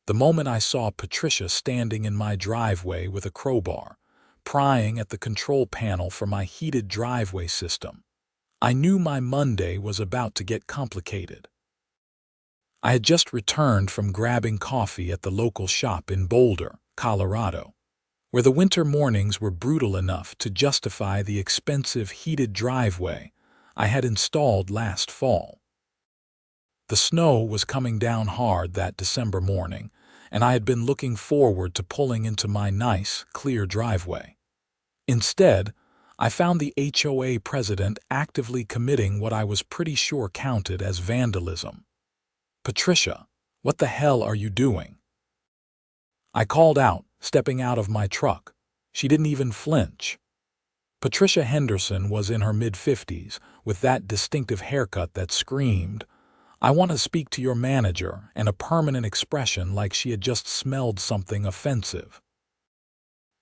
The moment I saw Patricia standing in my driveway with a crowbar, prying at the control panel for my heated driveway system, I knew my Monday was about to get complicated. I had just returned from grabbing coffee at the local shop in Boulder, Colorado, where the winter mornings were brutal enough to justify the expensive heated driveway I had installed last fall. The snow was coming down hard that December morning, and I had been looking forward to pulling into my nice, clear driveway. Instead, I found the HOA president actively committing what I was pretty sure counted as vandalism. "Patricia, what the hell are you doing?" I called out, stepping out of my truck. She didn't even flinch. Patricia Henderson was in her mid-50s, with that distinctive haircut that screamed, "I want to speak to your manager," and a permanent expression like she had just smelled something offensive.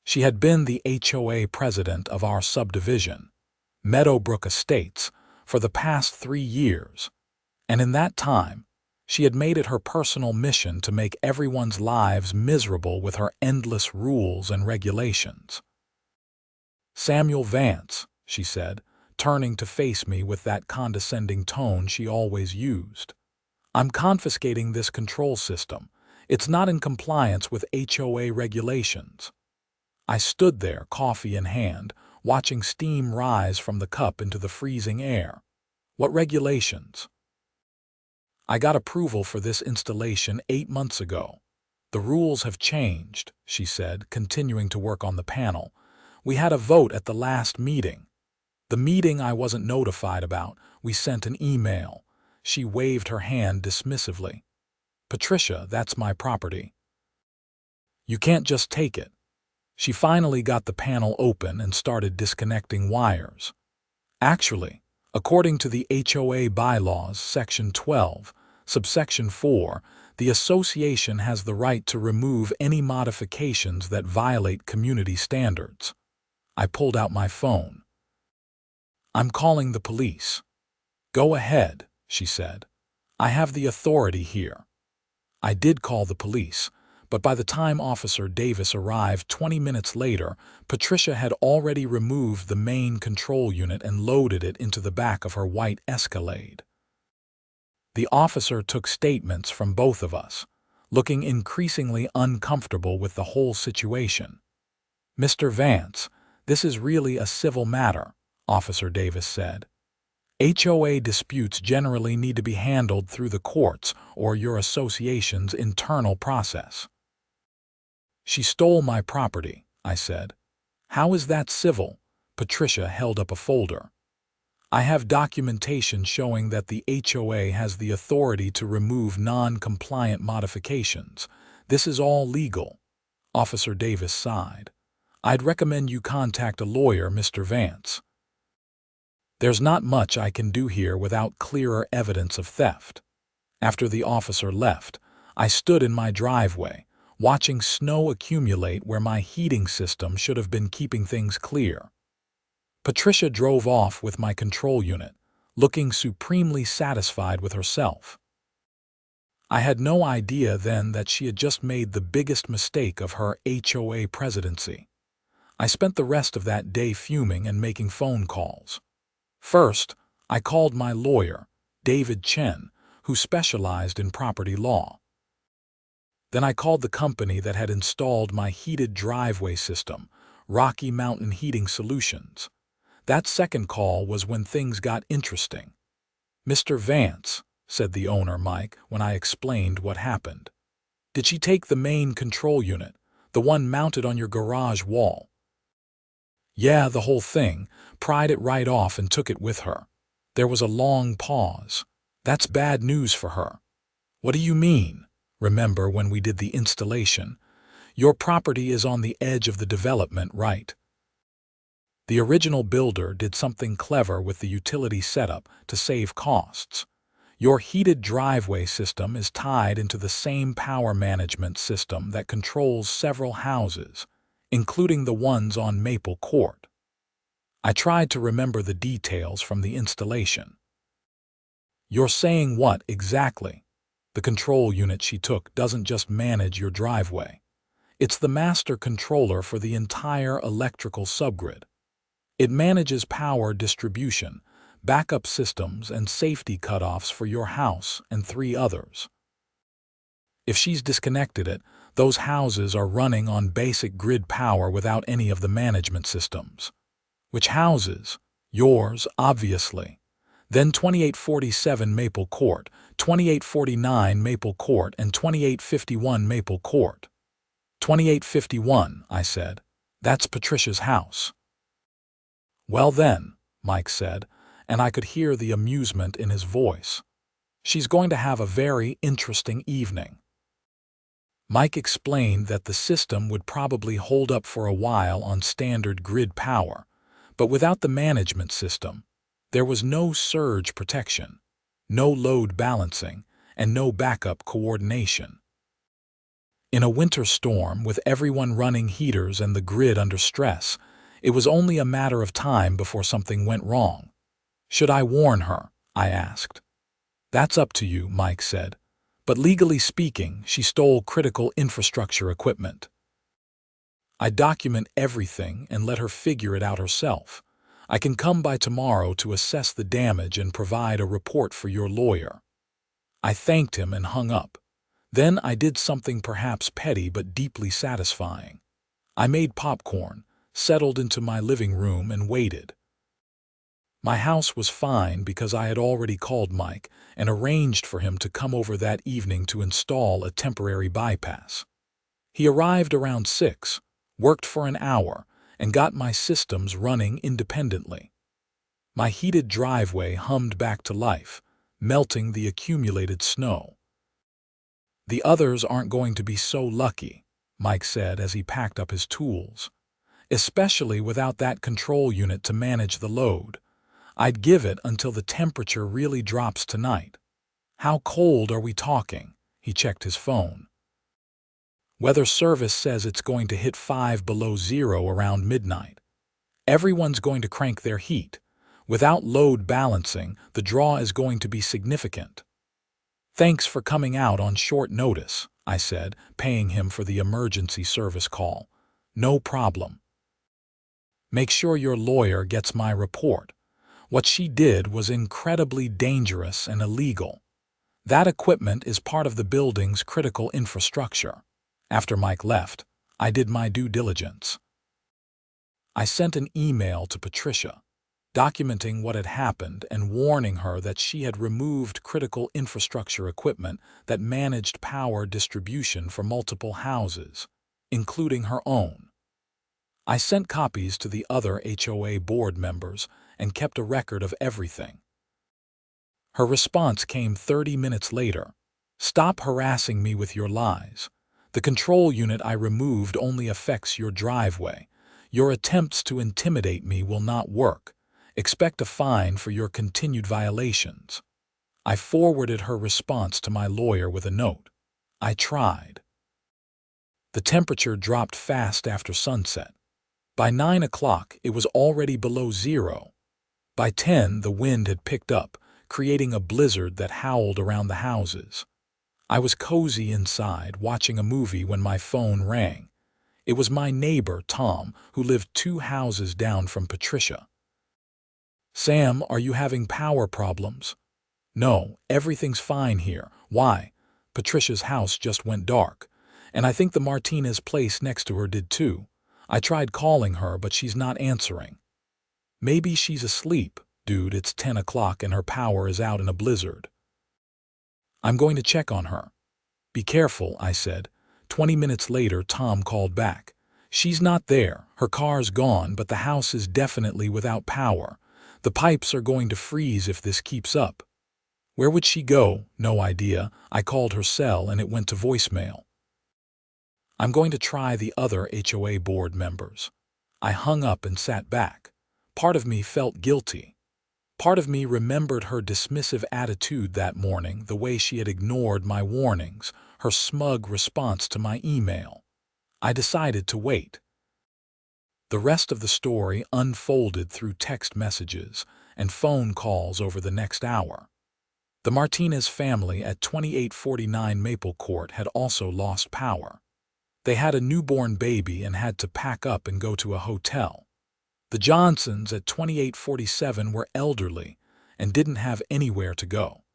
She had been the HOA president of our subdivision, Meadowbrook Estates, for the past 3 years, and in that time, she had made it her personal mission to make everyone's lives miserable with her endless rules and regulations. "Samuel Vance," she said, turning to face me with that condescending tone she always used, "I'm confiscating this control system. It's not in compliance with HOA regulations." I stood there, coffee in hand, watching steam rise from the cup into the freezing air. "What regulations?" "I got approval for this installation 8 months ago. The rules have changed," she said, continuing to work on the panel. "We had a vote at the last meeting. The meeting I wasn't notified about, we sent an email." She waved her hand dismissively. "Patricia, that's my property. You can't just take it." She finally got the panel open and started disconnecting wires. "Actually, according to the HOA bylaws, Section 12, Subsection 4, the association has the right to remove any modifications that violate community standards." I pulled out my phone. "I'm calling the police." "Go ahead," she said. "I have the authority here." I did call the police, but by the time Officer Davis arrived 20 minutes later, Patricia had already removed the main control unit and loaded it into the back of her white Escalade. The officer took statements from both of us, looking increasingly uncomfortable with the whole situation. "Mr. Vance, this is really a civil matter," Officer Davis said. "HOA disputes generally need to be handled through the courts or your association's internal process." "She stole my property," I said. "How is that civil?" Patricia held up a folder. "I have documentation showing that the HOA has the authority to remove non-compliant modifications. This is all legal." Officer Davis sighed. "I'd recommend you contact a lawyer, Mr. Vance. There's not much I can do here without clearer evidence of theft." After the officer left, I stood in my driveway, watching snow accumulate where my heating system should have been keeping things clear. Patricia drove off with my control unit, looking supremely satisfied with herself. I had no idea then that she had just made the biggest mistake of her HOA presidency. I spent the rest of that day fuming and making phone calls. First, I called my lawyer, David Chen, who specialized in property law. Then I called the company that had installed my heated driveway system, Rocky Mountain Heating Solutions. That second call was when things got interesting. "Mr. Vance," said the owner, Mike, when I explained what happened, "did she take the main control unit, the one mounted on your garage wall?" "Yeah, the whole thing, pried it right off and took it with her." There was a long pause. "That's bad news for her." "What do you mean?" "Remember when we did the installation? Your property is on the edge of the development, right? The original builder did something clever with the utility setup to save costs. Your heated driveway system is tied into the same power management system that controls several houses, including the ones on Maple Court." I tried to remember the details from the installation. "You're saying what exactly?" The control unit she took doesn't just manage your driveway. It's the master controller for the entire electrical subgrid. It manages power distribution, backup systems, and safety cutoffs for your house and 3 others. If she's disconnected it, those houses are running on basic grid power without any of the management systems. Which houses? Yours, obviously. Then 2847 Maple Court, 2849 Maple Court, and 2851 Maple Court. 2851, I said. That's Patricia's house. Well then, Mike said, and I could hear the amusement in his voice. She's going to have a very interesting evening. Mike explained that the system would probably hold up for a while on standard grid power, but without the management system, there was no surge protection, no load balancing, and no backup coordination. In a winter storm, with everyone running heaters and the grid under stress, it was only a matter of time before something went wrong. Should I warn her? I asked. That's up to you, Mike said. But legally speaking, she stole critical infrastructure equipment. I document everything and let her figure it out herself. I can come by tomorrow to assess the damage and provide a report for your lawyer. I thanked him and hung up. Then I did something perhaps petty but deeply satisfying. I made popcorn, settled into my living room, and waited. My house was fine because I had already called Mike and arranged for him to come over that evening to install a temporary bypass. He arrived around 6, worked for an hour, and got my systems running independently. My heated driveway hummed back to life, melting the accumulated snow. The others aren't going to be so lucky, Mike said as he packed up his tools. Especially without that control unit to manage the load. I'd give it until the temperature really drops tonight. How cold are we talking? He checked his phone. Weather service says it's going to hit 5 below zero around midnight. Everyone's going to crank their heat. Without load balancing, the draw is going to be significant. Thanks for coming out on short notice, I said, paying him for the emergency service call. No problem. Make sure your lawyer gets my report. What she did was incredibly dangerous and illegal. That equipment is part of the building's critical infrastructure. After Mike left, I did my due diligence. I sent an email to Patricia, documenting what had happened and warning her that she had removed critical infrastructure equipment that managed power distribution for multiple houses, including her own. I sent copies to the other HOA board members and kept a record of everything. Her response came 30 minutes later. Stop harassing me with your lies. The control unit I removed only affects your driveway. Your attempts to intimidate me will not work. Expect a fine for your continued violations. I forwarded her response to my lawyer with a note. I tried. The temperature dropped fast after sunset. By 9 o'clock, it was already below zero. By 10, the wind had picked up, creating a blizzard that howled around the houses. I was cozy inside, watching a movie when my phone rang. It was my neighbor, Tom, who lived 2 houses down from Patricia. Sam, are you having power problems? No, everything's fine here. Why? Patricia's house just went dark, and I think the Martinez place next to her did too. I tried calling her, but she's not answering. Maybe she's asleep. Dude, it's 10 o'clock and her power is out in a blizzard. I'm going to check on her. Be careful, I said. 20 minutes later, Tom called back. She's not there. Her car's gone, but the house is definitely without power. The pipes are going to freeze if this keeps up. Where would she go? No idea. I called her cell and it went to voicemail. I'm going to try the other HOA board members. I hung up and sat back. Part of me felt guilty. Part of me remembered her dismissive attitude that morning, the way she had ignored my warnings, her smug response to my email. I decided to wait. The rest of the story unfolded through text messages and phone calls over the next hour. The Martinez family at 2849 Maple Court had also lost power. They had a newborn baby and had to pack up and go to a hotel. The Johnsons at 2847 were elderly and didn't have anywhere to go.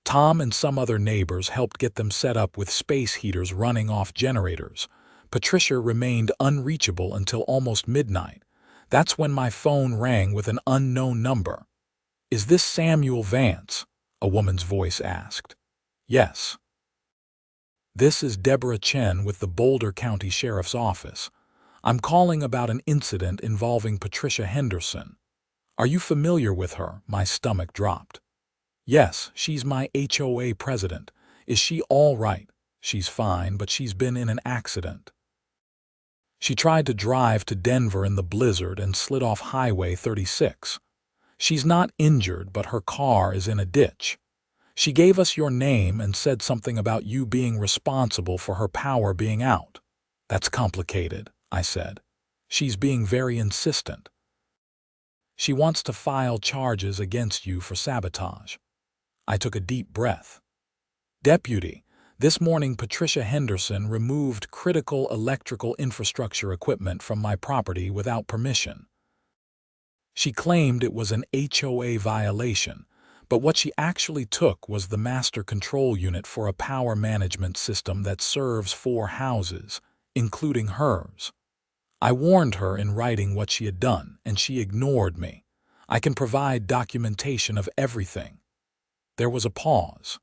Tom and some other neighbors helped get them set up with space heaters running off generators. Patricia remained unreachable until almost midnight. That's when my phone rang with an unknown number. "Is this Samuel Vance?" a woman's voice asked. "Yes." "This is Deborah Chen with the Boulder County Sheriff's Office. I'm calling about an incident involving Patricia Henderson. Are you familiar with her?" My stomach dropped. "Yes, she's my HOA president. Is she all right?" "She's fine, but she's been in an accident. She tried to drive to Denver in the blizzard and slid off Highway 36. She's not injured, but her car is in a ditch. She gave us your name and said something about you being responsible for her power being out." "That's complicated," I said. "She's being very insistent. She wants to file charges against you for sabotage." I took a deep breath. "Deputy, this morning Patricia Henderson removed critical electrical infrastructure equipment from my property without permission. She claimed it was an HOA violation, but what she actually took was the master control unit for a power management system that serves 4 houses, including hers. I warned her in writing what she had done, and she ignored me. I can provide documentation of everything." There was a pause.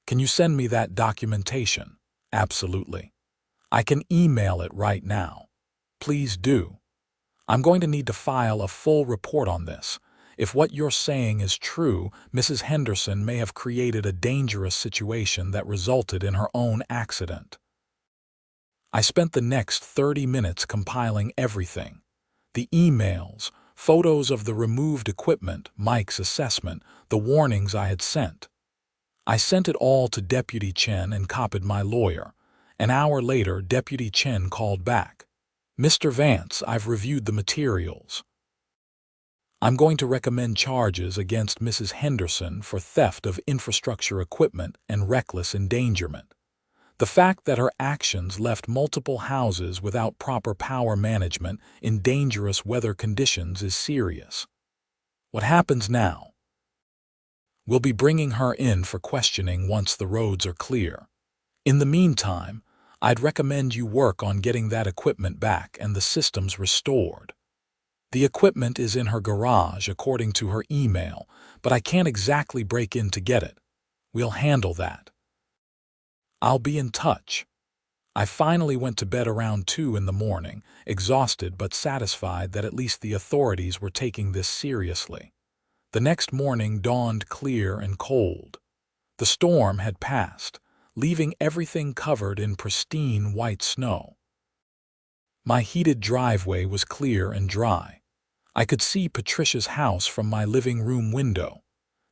"Can you send me that documentation?" "Absolutely. I can email it right now." "Please do. I'm going to need to file a full report on this. If what you're saying is true, Mrs. Henderson may have created a dangerous situation that resulted in her own accident." I spent the next 30 minutes compiling everything. The emails, photos of the removed equipment, Mike's assessment, the warnings I had sent. I sent it all to Deputy Chen and copied my lawyer. An hour later, Deputy Chen called back. "Mr. Vance, I've reviewed the materials. I'm going to recommend charges against Mrs. Henderson for theft of infrastructure equipment and reckless endangerment. The fact that her actions left multiple houses without proper power management in dangerous weather conditions is serious." "What happens now?" "We'll be bringing her in for questioning once the roads are clear. In the meantime, I'd recommend you work on getting that equipment back and the systems restored. The equipment is in her garage according to her email, but I can't exactly break in to get it. We'll handle that. I'll be in touch." I finally went to bed around 2 in the morning, exhausted but satisfied that at least the authorities were taking this seriously. The next morning dawned clear and cold. The storm had passed, leaving everything covered in pristine white snow. My heated driveway was clear and dry. I could see Patricia's house from my living room window.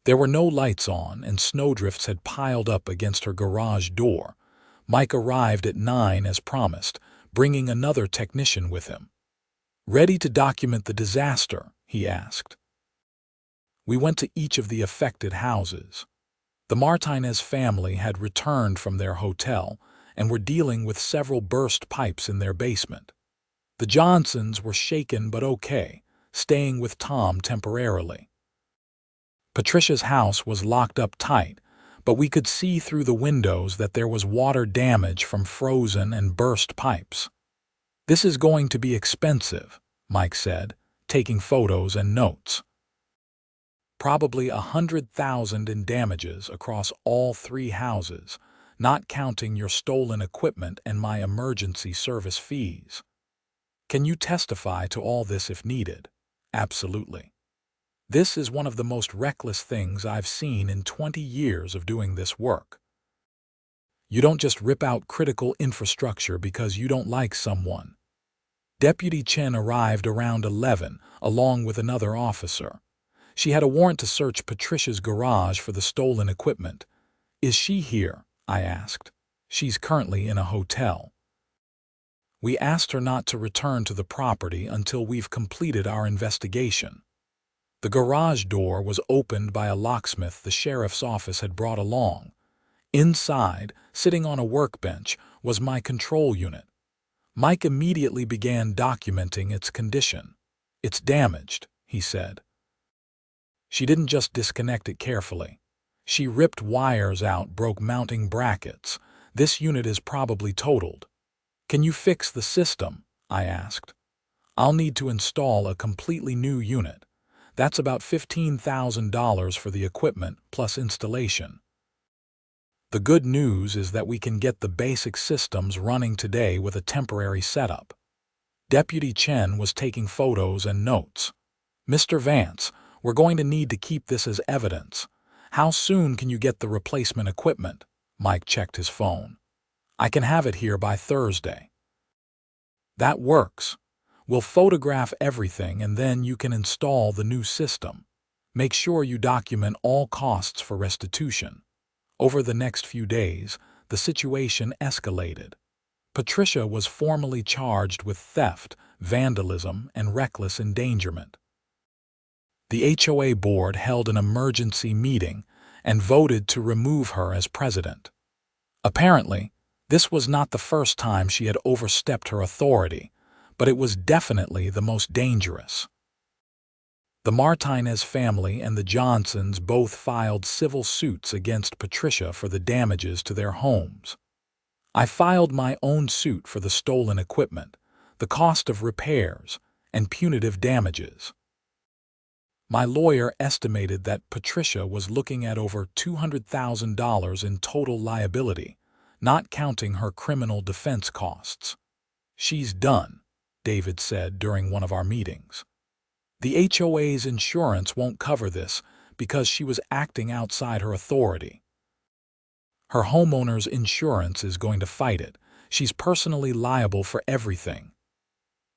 There were no lights on, and snowdrifts had piled up against her garage door. Mike arrived at 9 as promised, bringing another technician with him. "Ready to document the disaster?" he asked. We went to each of the affected houses. The Martinez family had returned from their hotel and were dealing with several burst pipes in their basement. The Johnsons were shaken but okay, staying with Tom temporarily. Patricia's house was locked up tight, but we could see through the windows that there was water damage from frozen and burst pipes. "This is going to be expensive," Mike said, taking photos and notes. "Probably 100,000 in damages across all 3 houses, not counting your stolen equipment and my emergency service fees." "Can you testify to all this if needed?" "Absolutely. This is one of the most reckless things I've seen in 20 years of doing this work. You don't just rip out critical infrastructure because you don't like someone." Deputy Chen arrived around 11, along with another officer. She had a warrant to search Patricia's garage for the stolen equipment. "Is she here?" I asked. "She's currently in a hotel. We asked her not to return to the property until we've completed our investigation." The garage door was opened by a locksmith the sheriff's office had brought along. Inside, sitting on a workbench, was my control unit. Mike immediately began documenting its condition. "It's damaged," he said. She didn't just disconnect it carefully. She ripped wires out, broke mounting brackets. "This unit is probably totaled." "Can you fix the system?" I asked. "I'll need to install a completely new unit. That's about $15,000 for the equipment plus installation." The good news is that we can get the basic systems running today with a temporary setup. Deputy Chen was taking photos and notes. "Mr. Vance, we're going to need to keep this as evidence. How soon can you get the replacement equipment?" Mike checked his phone. "I can have it here by Thursday." "That works. We'll photograph everything and then you can install the new system. Make sure you document all costs for restitution." Over the next few days, the situation escalated. Patricia was formally charged with theft, vandalism, and reckless endangerment. The HOA board held an emergency meeting and voted to remove her as president. Apparently, this was not the first time she had overstepped her authority, but it was definitely the most dangerous. The Martinez family and the Johnsons both filed civil suits against Patricia for the damages to their homes. I filed my own suit for the stolen equipment, the cost of repairs, and punitive damages. My lawyer estimated that Patricia was looking at over $200,000 in total liability, not counting her criminal defense costs. "She's done," David said during one of our meetings. "The HOA's insurance won't cover this because she was acting outside her authority. Her homeowner's insurance is going to fight it. She's personally liable for everything."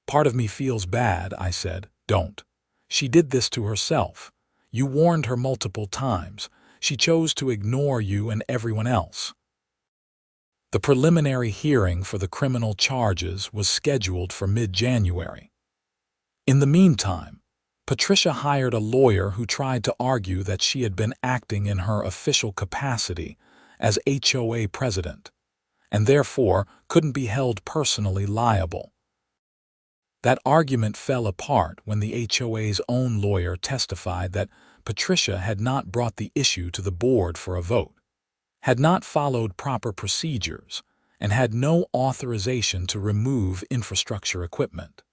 "Part of me feels bad," I said. "Don't. She did this to herself. You warned her multiple times. She chose to ignore you and everyone else." The preliminary hearing for the criminal charges was scheduled for mid-January. In the meantime, Patricia hired a lawyer who tried to argue that she had been acting in her official capacity as HOA president, and therefore couldn't be held personally liable. That argument fell apart when the HOA's own lawyer testified that Patricia had not brought the issue to the board for a vote, had not followed proper procedures, and had no authorization to remove infrastructure equipment.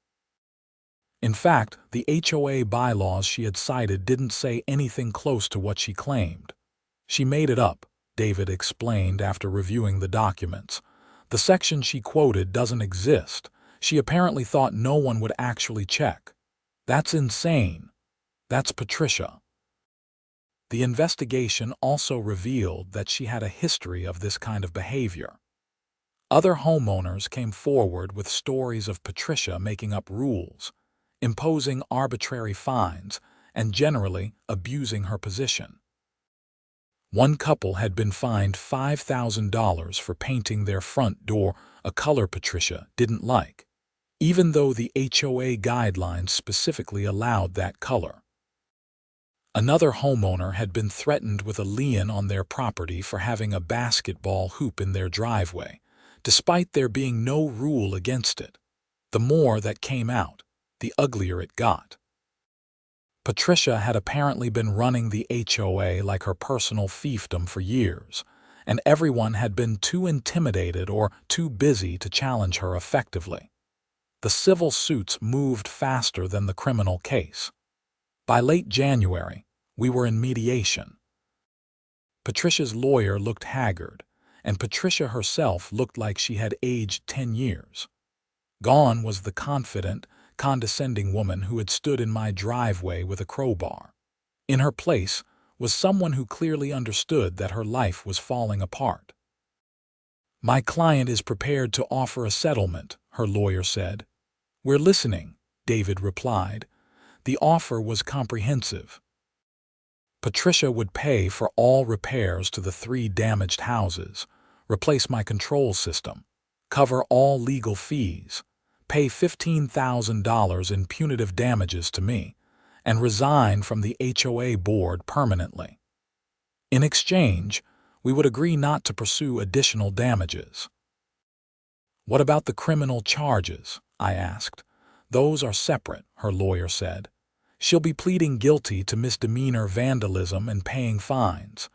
In fact, the HOA bylaws she had cited didn't say anything close to what she claimed. "She made it up," David explained after reviewing the documents. "The section she quoted doesn't exist. She apparently thought no one would actually check. That's insane. That's Patricia." The investigation also revealed that she had a history of this kind of behavior. Other homeowners came forward with stories of Patricia making up rules, imposing arbitrary fines, and generally abusing her position. One couple had been fined $5,000 for painting their front door a color Patricia didn't like, even though the HOA guidelines specifically allowed that color. Another homeowner had been threatened with a lien on their property for having a basketball hoop in their driveway, despite there being no rule against it. The more that came out, the uglier it got. Patricia had apparently been running the HOA like her personal fiefdom for years, and everyone had been too intimidated or too busy to challenge her effectively. The civil suits moved faster than the criminal case. By late January, we were in mediation. Patricia's lawyer looked haggard, and Patricia herself looked like she had aged 10 years. Gone was the confident, condescending woman who had stood in my driveway with a crowbar. In her place was someone who clearly understood that her life was falling apart. "My client is prepared to offer a settlement," her lawyer said. "We're listening," David replied. The offer was comprehensive. Patricia would pay for all repairs to the 3 damaged houses, replace my control system, cover all legal fees, pay $15,000 in punitive damages to me, and resign from the HOA board permanently. In exchange, we would agree not to pursue additional damages. "What about the criminal charges?" I asked. "Those are separate," her lawyer said. "She'll be pleading guilty to misdemeanor vandalism and paying fines.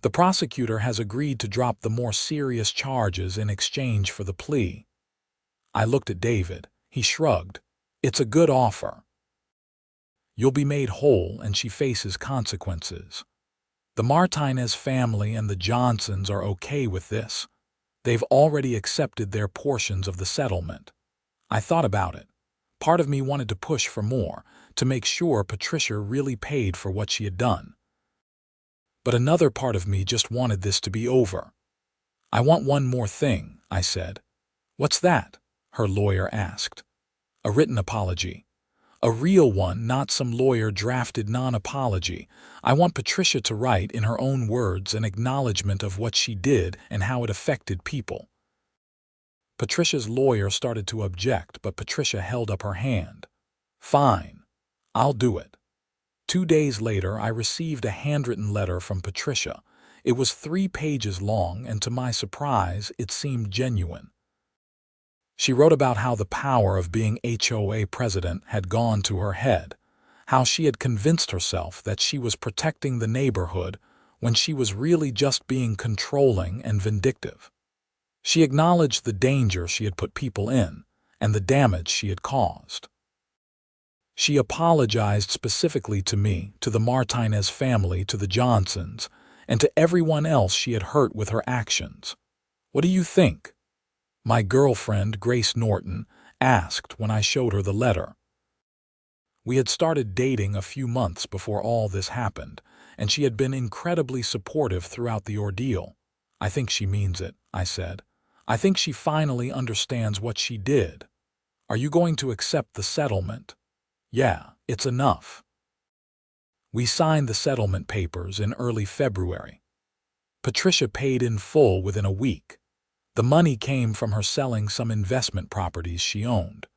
The prosecutor has agreed to drop the more serious charges in exchange for the plea." I looked at David. He shrugged. "It's a good offer. You'll be made whole and she faces consequences. The Martinez family and the Johnsons are okay with this. They've already accepted their portions of the settlement." I thought about it. Part of me wanted to push for more, to make sure Patricia really paid for what she had done. But another part of me just wanted this to be over. "I want one more thing," I said. "What's that?" her lawyer asked. "A written apology. A real one, not some lawyer-drafted non-apology. I want Patricia to write in her own words an acknowledgement of what she did and how it affected people." Patricia's lawyer started to object, but Patricia held up her hand. "Fine. I'll do it." 2 days later, I received a handwritten letter from Patricia. It was 3 pages long, and to my surprise, it seemed genuine. She wrote about how the power of being HOA president had gone to her head, how she had convinced herself that she was protecting the neighborhood when she was really just being controlling and vindictive. She acknowledged the danger she had put people in and the damage she had caused. She apologized specifically to me, to the Martinez family, to the Johnsons, and to everyone else she had hurt with her actions. "What do you think?" my girlfriend, Grace Norton, asked when I showed her the letter. We had started dating a few months before all this happened, and she had been incredibly supportive throughout the ordeal. "I think she means it," I said. "I think she finally understands what she did. Are you going to accept the settlement?" "Yeah, it's enough." We signed the settlement papers in early February. Patricia paid in full within a week. The money came from her selling some investment properties she owned.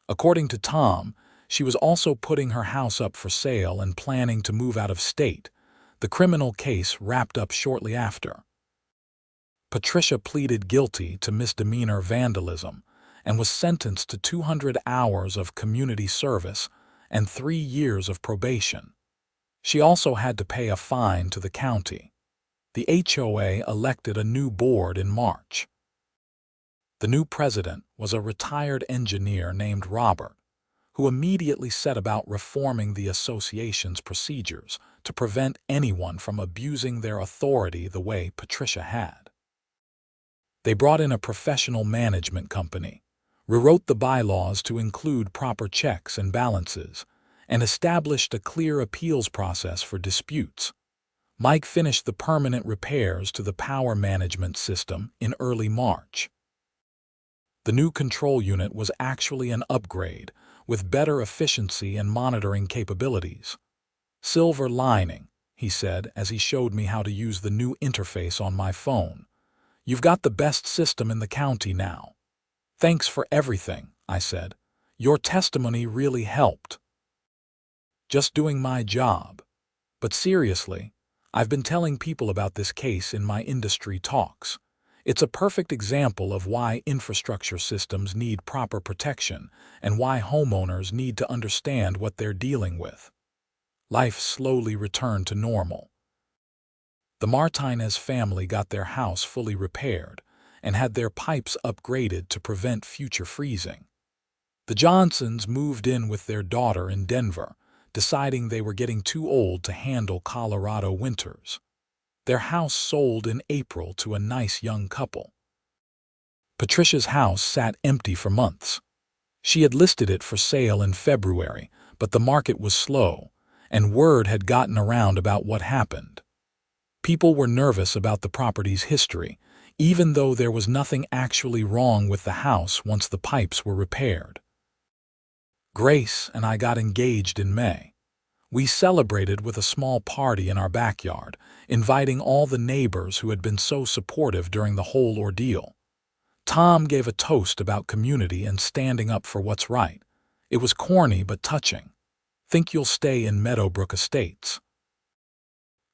According to Tom, she was also putting her house up for sale and planning to move out of state. The criminal case wrapped up shortly after. Patricia pleaded guilty to misdemeanor vandalism and was sentenced to 200 hours of community service and 3 years of probation. She also had to pay a fine to the county. The HOA elected a new board in March. The new president was a retired engineer named Robert, who immediately set about reforming the association's procedures to prevent anyone from abusing their authority the way Patricia had. They brought in a professional management company, rewrote the bylaws to include proper checks and balances, and established a clear appeals process for disputes. Mike finished the permanent repairs to the power management system in early March. The new control unit was actually an upgrade, with better efficiency and monitoring capabilities. "Silver lining," he said as he showed me how to use the new interface on my phone. "You've got the best system in the county now." "Thanks for everything," I said. "Your testimony really helped." Just doing my job. But seriously, I've been telling people about this case in my industry talks. It's a perfect example of why infrastructure systems need proper protection and why homeowners need to understand what they're dealing with. Life slowly returned to normal. The Martinez family got their house fully repaired and had their pipes upgraded to prevent future freezing. The Johnsons moved in with their daughter in Denver, deciding they were getting too old to handle Colorado winters. Their house sold in April to a nice young couple. Patricia's house sat empty for months. She had listed it for sale in February, but the market was slow, and word had gotten around about what happened. People were nervous about the property's history, even though there was nothing actually wrong with the house once the pipes were repaired. Grace and I got engaged in May. We celebrated with a small party in our backyard, inviting all the neighbors who had been so supportive during the whole ordeal. Tom gave a toast about community and standing up for what's right. It was corny but touching. Think you'll stay in Meadowbrook Estates?"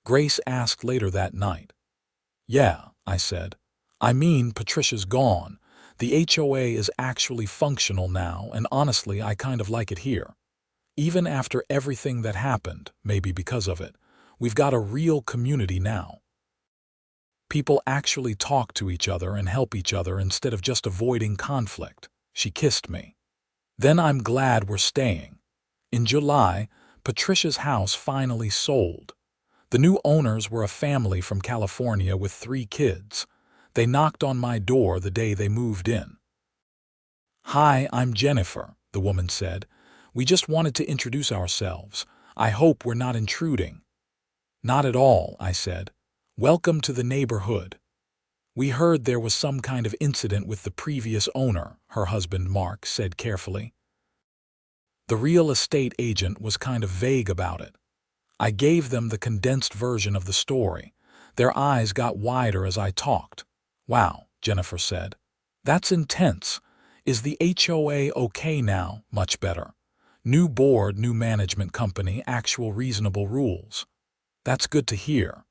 Grace asked later that night. "Yeah," I said. "I mean, Patricia's gone. The HOA is actually functional now, and honestly, I kind of like it here. Even after everything that happened, maybe because of it, we've got a real community now. People actually talk to each other and help each other instead of just avoiding conflict." She kissed me. "Then I'm glad we're staying." In July, Patricia's house finally sold. The new owners were a family from California with 3 kids. They knocked on my door the day they moved in. "Hi, I'm Jennifer," the woman said. "We just wanted to introduce ourselves. I hope we're not intruding." "Not at all," I said. "Welcome to the neighborhood." "We heard there was some kind of incident with the previous owner," her husband Mark said carefully. The real estate agent was kind of vague about it. I gave them the condensed version of the story. Their eyes got wider as I talked. "Wow," Jennifer said. "That's intense. Is the HOA okay now?" "Much better. New board, new management company, actual reasonable rules." "That's good to hear."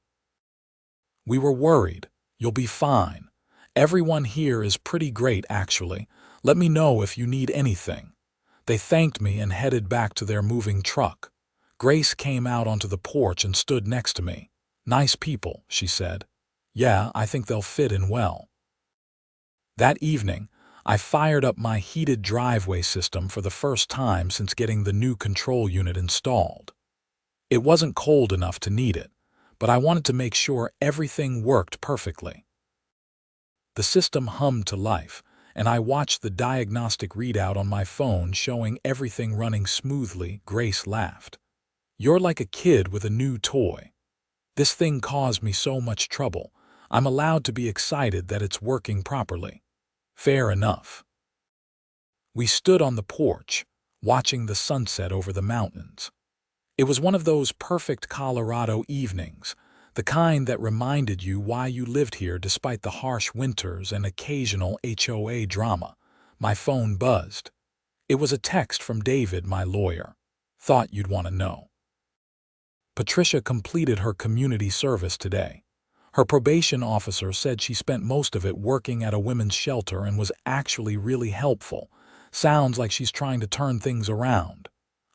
"We were worried. You'll be fine. Everyone here is pretty great, actually. Let me know if you need anything." They thanked me and headed back to their moving truck. Grace came out onto the porch and stood next to me. "Nice people," she said. "Yeah, I think they'll fit in well." That evening, I fired up my heated driveway system for the first time since getting the new control unit installed. It wasn't cold enough to need it, but I wanted to make sure everything worked perfectly. The system hummed to life, and I watched the diagnostic readout on my phone showing everything running smoothly. Grace laughed. "You're like a kid with a new toy. This thing caused me so much trouble. I'm allowed to be excited that it's working properly." "Fair enough." We stood on the porch, watching the sunset over the mountains. It was one of those perfect Colorado evenings, the kind that reminded you why you lived here despite the harsh winters and occasional HOA drama. My phone buzzed. It was a text from David, my lawyer. "Thought you'd want to know. Patricia completed her community service today. Her probation officer said she spent most of it working at a women's shelter and was actually really helpful. Sounds like she's trying to turn things around."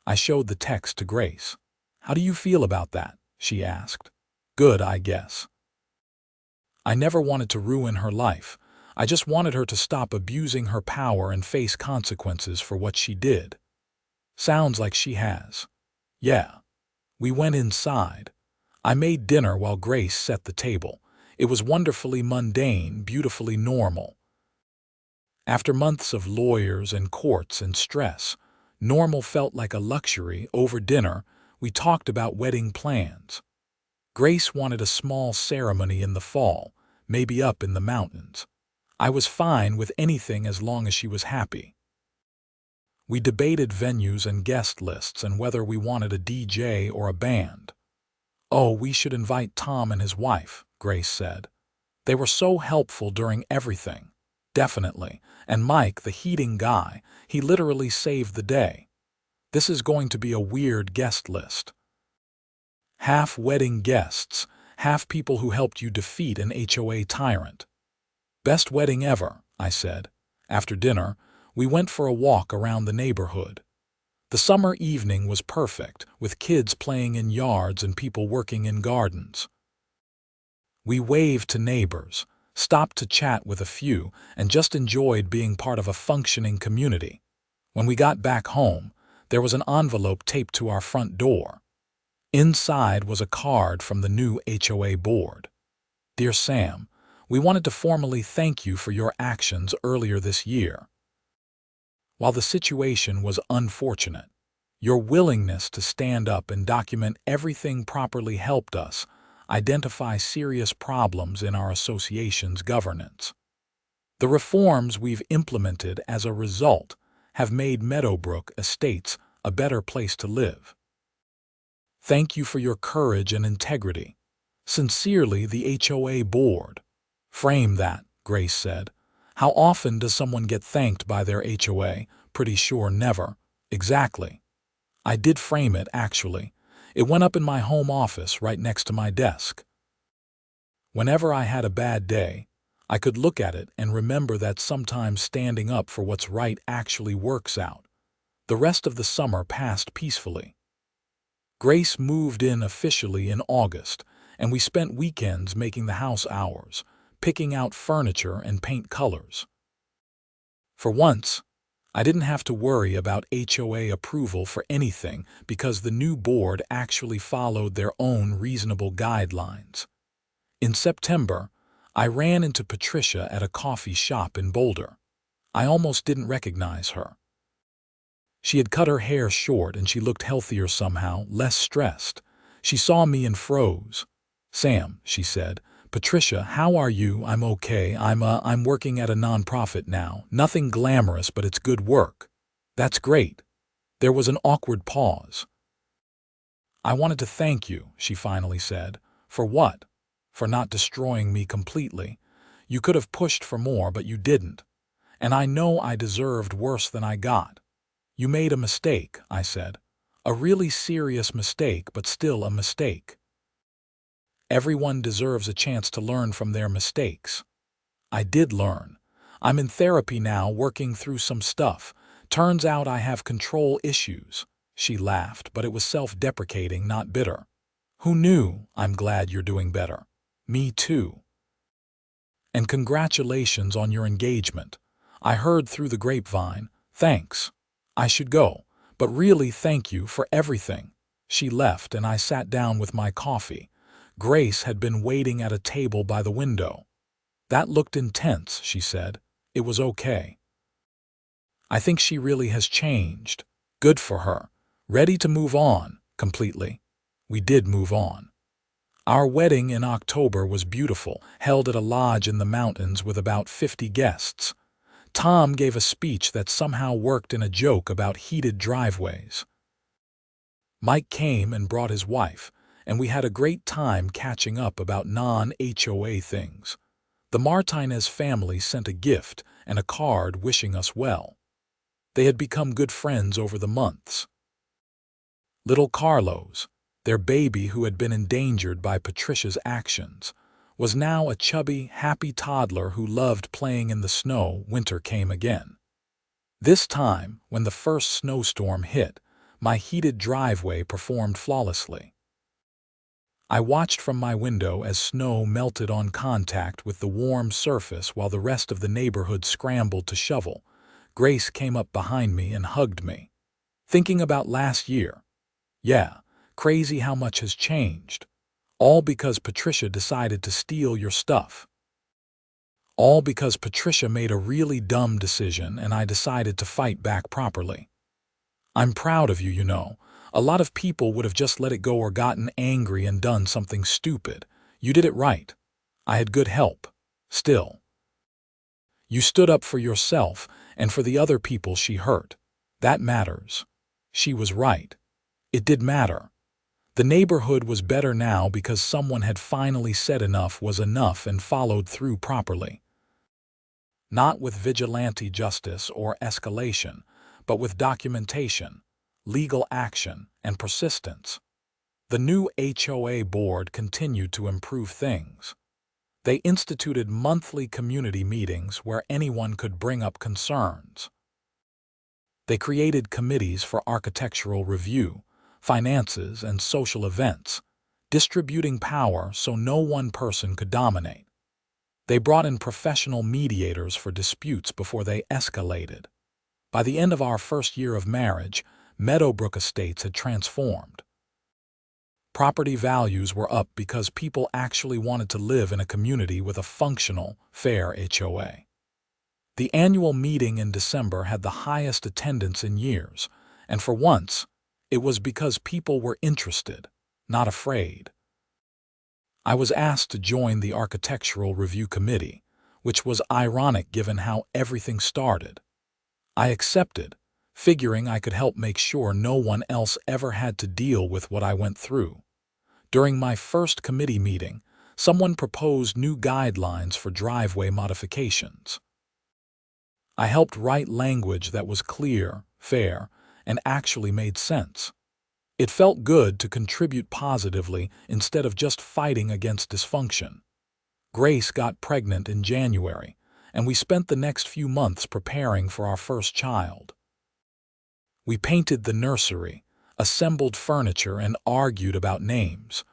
I showed the text to Grace. "How do you feel about that?" she asked. "Good, I guess." I never wanted to ruin her life. I just wanted her to stop abusing her power and face consequences for what she did. Sounds like she has. Yeah. We went inside. I made dinner while Grace set the table. It was wonderfully mundane, beautifully normal. After months of lawyers and courts and stress, normal felt like a luxury. Over dinner, we talked about wedding plans. Grace wanted a small ceremony in the fall, maybe up in the mountains. I was fine with anything as long as she was happy. We debated venues and guest lists and whether we wanted a DJ or a band. "Oh, we should invite Tom and his wife," Grace said. "They were so helpful during everything." "Definitely. And Mike, the heating guy, he literally saved the day." "This is going to be a weird guest list. Half wedding guests, half people who helped you defeat an HOA tyrant." "Best wedding ever," I said. After dinner, we went for a walk around the neighborhood. The summer evening was perfect, with kids playing in yards and people working in gardens. We waved to neighbors, stopped to chat with a few, and just enjoyed being part of a functioning community. When we got back home, there was an envelope taped to our front door. Inside was a card from the new HOA board. "Dear Sam, we wanted to formally thank you for your actions earlier this year. While the situation was unfortunate, your willingness to stand up and document everything properly helped us identify serious problems in our association's governance. The reforms we've implemented as a result have made Meadowbrook Estates a better place to live. Thank you for your courage and integrity. Sincerely, the HOA board." "Frame that," Grace said. "How often does someone get thanked by their HOA? Pretty sure never." "Exactly." I did frame it, actually. It went up in my home office right next to my desk. Whenever I had a bad day, I could look at it and remember that sometimes standing up for what's right actually works out. The rest of the summer passed peacefully. Grace moved in officially in August, and we spent weekends making the house ours, picking out furniture and paint colors. For once, I didn't have to worry about HOA approval for anything because the new board actually followed their own reasonable guidelines. In September, I ran into Patricia at a coffee shop in Boulder. I almost didn't recognize her. She had cut her hair short and she looked healthier somehow, less stressed. She saw me and froze. "Sam," she said. "Patricia, how are you?" "I'm okay. I'm working at a nonprofit now. Nothing glamorous, but it's good work." "That's great." There was an awkward pause. "I wanted to thank you," she finally said. "For what?" "For not destroying me completely. You could have pushed for more, but you didn't. And I know I deserved worse than I got." "You made a mistake," I said. "A really serious mistake, but still a mistake. Everyone deserves a chance to learn from their mistakes." I did learn. I'm in therapy now, working through some stuff. Turns out I have control issues. She laughed, but it was self-deprecating, not bitter. "Who knew? I'm glad you're doing better." "Me too. And congratulations on your engagement. I heard through the grapevine." "Thanks. I should go, but really thank you for everything." She left and I sat down with my coffee. Grace had been waiting at a table by the window. "That looked intense," she said. "It was okay. I think she really has changed. Good for her. Ready to move on, completely." We did move on. Our wedding in October was beautiful, held at a lodge in the mountains with about 50 guests. Tom gave a speech that somehow worked in a joke about heated driveways. Mike came and brought his wife, and we had a great time catching up about non-HOA things. The Martinez family sent a gift and a card wishing us well. They had become good friends over the months. Little Carlos, their baby who had been endangered by Patricia's actions, was now a chubby, happy toddler who loved playing in the snow. Winter came again. This time, when the first snowstorm hit, my heated driveway performed flawlessly. I watched from my window as snow melted on contact with the warm surface while the rest of the neighborhood scrambled to shovel. Grace came up behind me and hugged me. "Thinking about last year?" "Yeah, crazy how much has changed. All because Patricia decided to steal your stuff." "All because Patricia made a really dumb decision and I decided to fight back properly." "I'm proud of you, you know. A lot of people would have just let it go or gotten angry and done something stupid. You did it right. I had good help. Still. You stood up for yourself and for the other people she hurt. That matters." She was right. It did matter. The neighborhood was better now because someone had finally said enough was enough and followed through properly. Not with vigilante justice or escalation, but with documentation, legal action, and persistence. The new HOA board continued to improve things. They instituted monthly community meetings where anyone could bring up concerns. They created committees for architectural review, finances, and social events, distributing power so no one person could dominate. They brought in professional mediators for disputes before they escalated. By the end of our first year of marriage, Meadowbrook Estates had transformed. Property values were up because people actually wanted to live in a community with a functional, fair HOA. The annual meeting in December had the highest attendance in years, and for once, it was because people were interested, not afraid. I was asked to join the Architectural Review Committee, which was ironic given how everything started. I accepted, figuring I could help make sure no one else ever had to deal with what I went through. During my first committee meeting, someone proposed new guidelines for driveway modifications. I helped write language that was clear, fair, and actually made sense. It felt good to contribute positively instead of just fighting against dysfunction. Grace got pregnant in January, and we spent the next few months preparing for our first child. We painted the nursery, assembled furniture, and argued about names.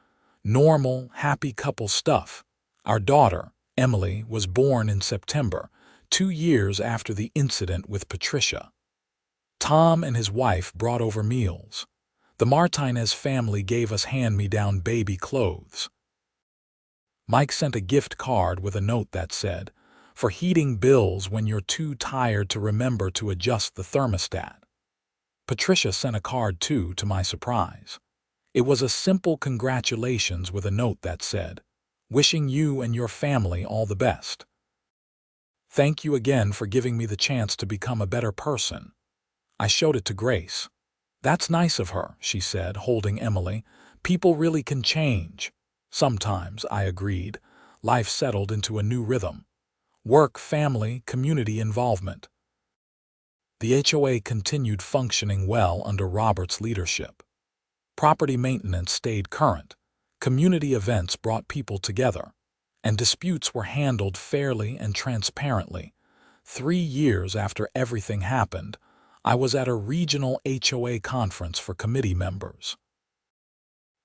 Normal, happy couple stuff. Our daughter, Emily, was born in September, 2 years after the incident with Patricia. Tom and his wife brought over meals. The Martinez family gave us hand-me-down baby clothes. Mike sent a gift card with a note that said, "For heating bills when you're too tired to remember to adjust the thermostat." Patricia sent a card too, to my surprise. It was a simple congratulations with a note that said, "Wishing you and your family all the best. Thank you again for giving me the chance to become a better person." I showed it to Grace. "That's nice of her," she said, holding Emily. "People really can change." "Sometimes," I agreed. Life settled into a new rhythm. Work, family, community involvement. The HOA continued functioning well under Robert's leadership. Property maintenance stayed current, community events brought people together, and disputes were handled fairly and transparently. 3 years after everything happened, I was at a regional HOA conference for committee members.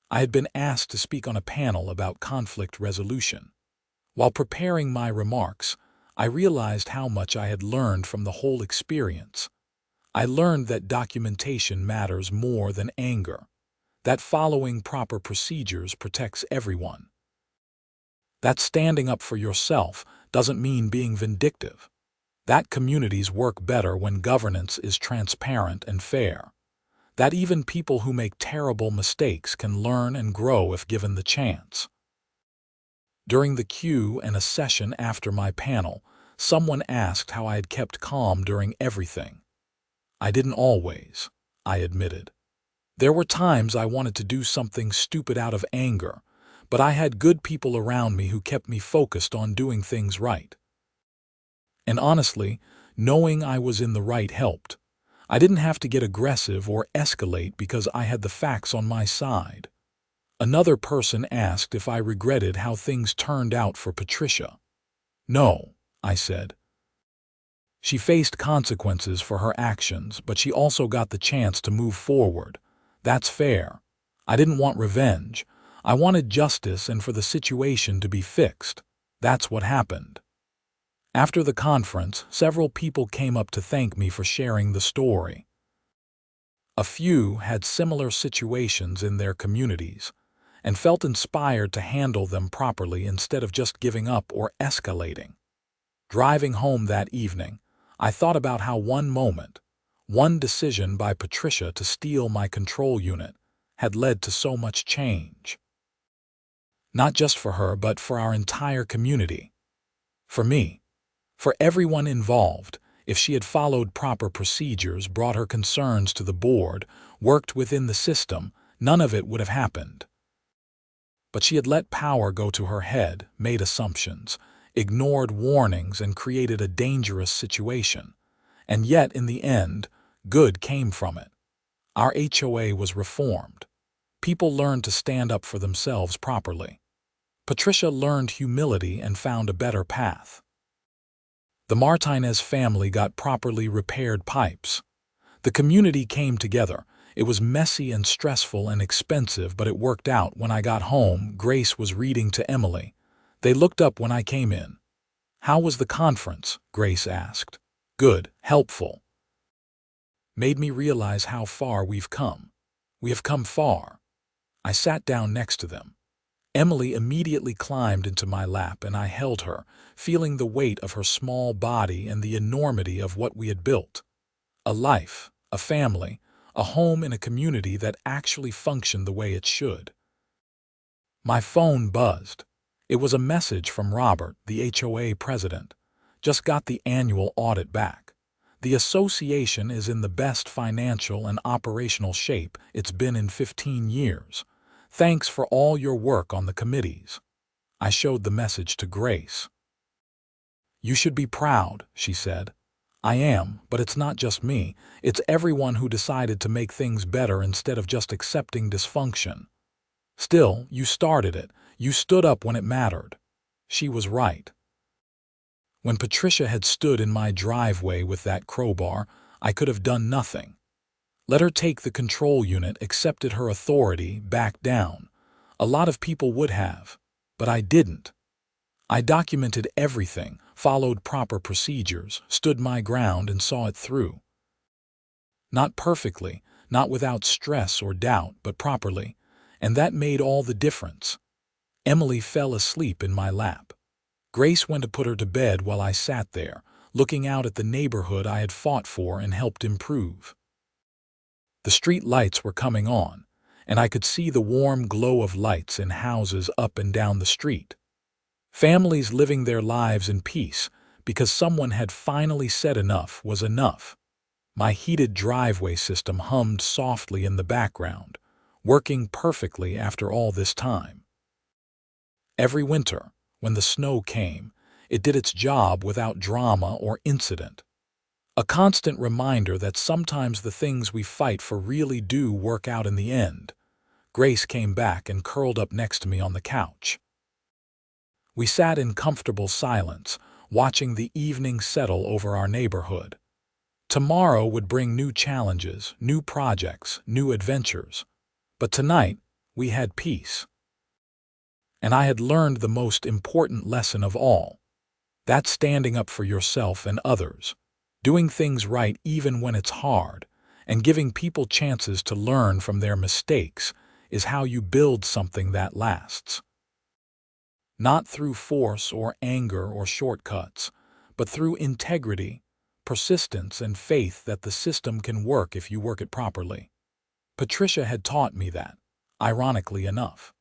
I had been asked to speak on a panel about conflict resolution. While preparing my remarks, I realized how much I had learned from the whole experience. I learned that documentation matters more than anger, that following proper procedures protects everyone, that standing up for yourself doesn't mean being vindictive, that communities work better when governance is transparent and fair, that even people who make terrible mistakes can learn and grow if given the chance. During the Q&A session after my panel, someone asked how I had kept calm during everything. I didn't always, I admitted. There were times I wanted to do something stupid out of anger, but I had good people around me who kept me focused on doing things right. And honestly, knowing I was in the right helped. I didn't have to get aggressive or escalate because I had the facts on my side. Another person asked if I regretted how things turned out for Patricia. "No," I said. She faced consequences for her actions, but she also got the chance to move forward. That's fair. I didn't want revenge. I wanted justice and for the situation to be fixed. That's what happened. After the conference, several people came up to thank me for sharing the story. A few had similar situations in their communities and felt inspired to handle them properly instead of just giving up or escalating. Driving home that evening, I thought about how one moment, one decision by Patricia to steal my control unit, had led to so much change. Not just for her, but for our entire community. For me. For everyone involved, if she had followed proper procedures, brought her concerns to the board, worked within the system, none of it would have happened. But she had let power go to her head, made assumptions, ignored warnings, and created a dangerous situation. And yet, in the end, good came from it. Our HOA was reformed. People learned to stand up for themselves properly. Patricia learned humility and found a better path. The Martinez family got properly repaired pipes. The community came together. It was messy and stressful and expensive, but it worked out. When I got home, Grace was reading to Emily. They looked up when I came in. "How was the conference?" Grace asked. "Good, helpful." Made me realize how far we've come. We have come far. I sat down next to them. Emily immediately climbed into my lap and I held her, feeling the weight of her small body and the enormity of what we had built. A life, a family, a home in a community that actually functioned the way it should. My phone buzzed. It was a message from Robert, the HOA president. "Just got the annual audit back. The association is in the best financial and operational shape it's been in 15 years. Thanks for all your work on the committees." I showed the message to Grace. "You should be proud," she said. I am, but it's not just me. It's everyone who decided to make things better instead of just accepting dysfunction. Still, you started it. You stood up when it mattered. She was right. When Patricia had stood in my driveway with that crowbar, I could have done nothing. Let her take the control unit, accepted her authority, back down. A lot of people would have, but I didn't. I documented everything, followed proper procedures, stood my ground, and saw it through. Not perfectly, not without stress or doubt, but properly, and that made all the difference. Emily fell asleep in my lap. Grace went to put her to bed while I sat there, looking out at the neighborhood I had fought for and helped improve. The street lights were coming on, and I could see the warm glow of lights in houses up and down the street. Families living their lives in peace because someone had finally said enough was enough. My heated driveway system hummed softly in the background, working perfectly after all this time. Every winter, when the snow came, it did its job without drama or incident. A constant reminder that sometimes the things we fight for really do work out in the end. Grace came back and curled up next to me on the couch. We sat in comfortable silence, watching the evening settle over our neighborhood. Tomorrow would bring new challenges, new projects, new adventures. But tonight, we had peace. And I had learned the most important lesson of all. That's standing up for yourself and others, doing things right even when it's hard, and giving people chances to learn from their mistakes is how you build something that lasts. Not through force or anger or shortcuts, but through integrity, persistence, and faith that the system can work if you work it properly. Patricia had taught me that, ironically enough.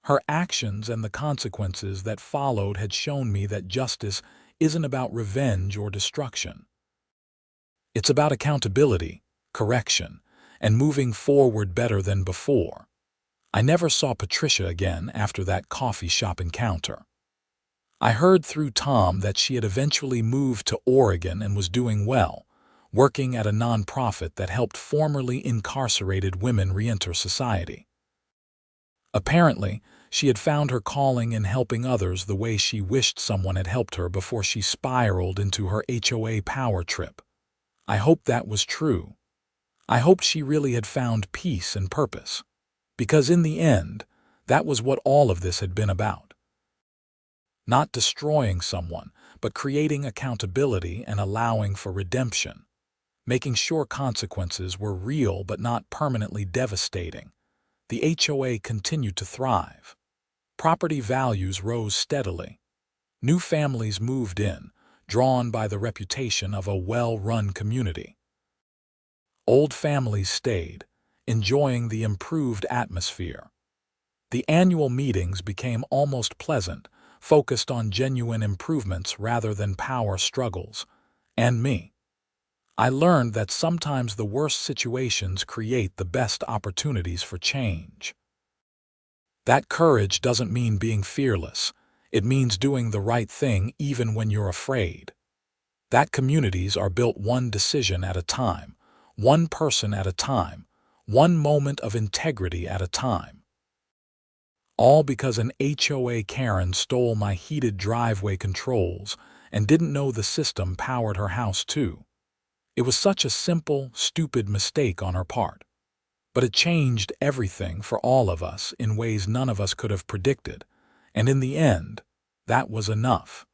Her actions and the consequences that followed had shown me that justice isn't about revenge or destruction. It's about accountability, correction, and moving forward better than before. I never saw Patricia again after that coffee shop encounter. I heard through Tom that she had eventually moved to Oregon and was doing well, working at a nonprofit that helped formerly incarcerated women re-enter society. Apparently, she had found her calling in helping others the way she wished someone had helped her before she spiraled into her HOA power trip. I hoped that was true. I hoped she really had found peace and purpose. Because in the end, that was what all of this had been about. Not destroying someone, but creating accountability and allowing for redemption. Making sure consequences were real but not permanently devastating. The HOA continued to thrive. Property values rose steadily. New families moved in, drawn by the reputation of a well-run community. Old families stayed, enjoying the improved atmosphere. The annual meetings became almost pleasant, focused on genuine improvements rather than power struggles. And me. I learned that sometimes the worst situations create the best opportunities for change. That courage doesn't mean being fearless. It means doing the right thing even when you're afraid. That communities are built one decision at a time, one person at a time, one moment of integrity at a time. All because an HOA Karen stole my heated driveway controls and didn't know the system powered her house too. It was such a simple, stupid mistake on her part. But it changed everything for all of us in ways none of us could have predicted, and in the end, that was enough.